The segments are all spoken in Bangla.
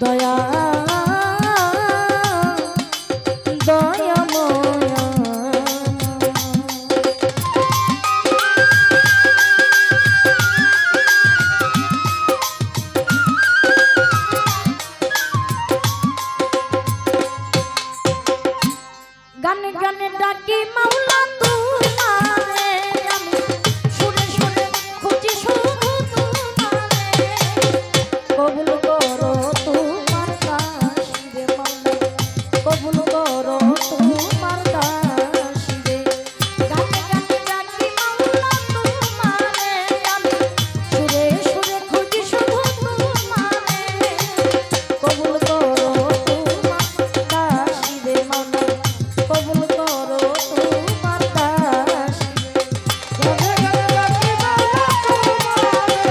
দয়া দয়াময়া গানে গানে ডাকি মাওলা তোমারে আমি সুরে সুরে খুঁজি শুধু তোমারে কবুল করো তোমার কাশিরে মাওলা কবুল করো তোমার কাশিরে গানে গানে ডাকি মাওলা তোমারে আমি সুরে সুরে খুঁজি শুধু তোমারে কবুল করো তোমার কাশিরে মাওলা কবুল করো তোমার দাসী গানে গানে ডাকি মাওলা তোমারে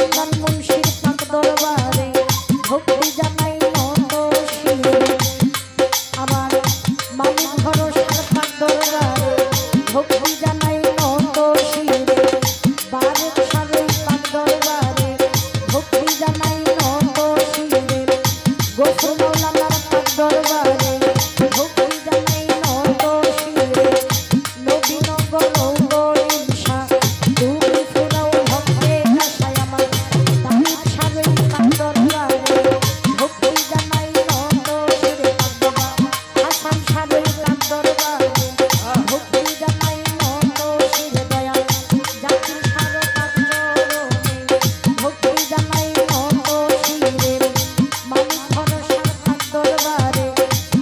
রমজান মুন্সির পাক দরবারে ভক্তি জানাই নত শিরে আমার মালিক ভরসার পাক দরবারে ভক্তি জানাই নত শিরে বারেক সারের পাক দরবারে ভক্তি জানাই নত শিরে গোসল মাওলানার পাক দরবারে ভক্তি জানাই নত শিরে নবী নগর নৌগরিশা তুমি ফুরাও ভক্তের আশায় আমার তারিক সারের পাক দরবারে ভক্তি জানাই নত শিরে পাক বাবা হাসান সারের পাক দরবারে ভক্তি জানাই নত শিরে দয়া জাতির সার পাক চরণে ভক্তি জানাই নত শিরে মালিক ভরসার পাক দরবারে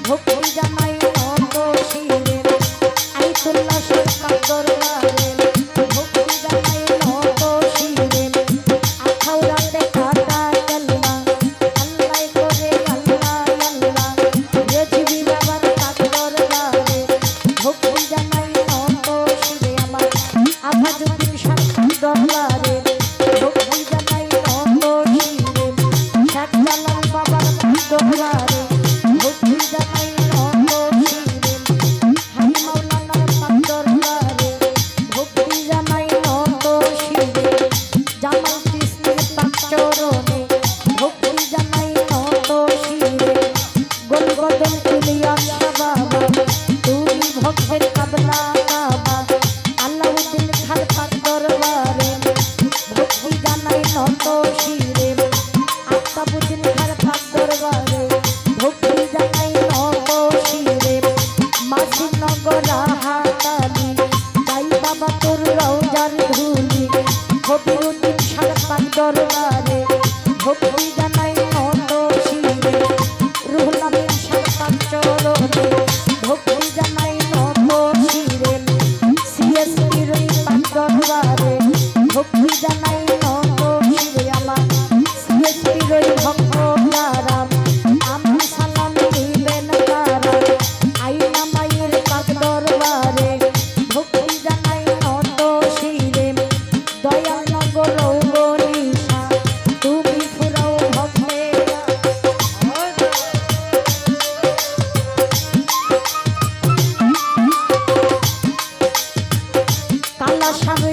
ভক্তি জানাই নত শিরে আইতুল্লাহ শের পাক দরবারে ভক্তি জানাই নত শিরে আখাউরাতে কাটা কালমা আল্লাহ করে আল্লাহ আল্লাহ রেজিবি বাবার পাক দরবারে ভক্তি জানাই নত শিরে আমার আভাজুদ্দিন শাহ পাক দরবারে ভক্তি জানাই নত শিরে শেখ জালাল বাবার পাক দরবারে ভক্তি জানাই নত শিরে হাই মাওলানার পাক দরবারে ভক্তি জানাই নত শিরে জামাল কৃষ্ণের পাক চরণে ভক্তি জানাই নত শিরে গোলগদল তুলিয়া বাবা তুমি ভক্তের কাবলা কাবা আল্লাউদ্দিন খান পাক দরবারে ভক্তি জানাই নত শিরে আফতাবুদ্দিন খান পাক দরবারে ভক্তি জানাই নত শিরে মাসিনগর হাতালি তাই বাবা তোর রওজার ধুলি ফকিরুদ্দিন শাহ পাক দরবারে ভক্তি জানাই নত শিরে রুহুল আমিন শাহ পাক চরণে ভক্তি জানাই নত শিরে সিএসপির পাক দরবারে ভক্তি জানাই নত শিরে আমার সিএসপির ভক্ত যারা আমি সালাম দিবেন তারা আইনা মায়ের পাক দরবারে ভক্তি জানাই নত শিরে দয়াল নগর গরিশা তুমি ফুরাও ভক্তের কালা সারে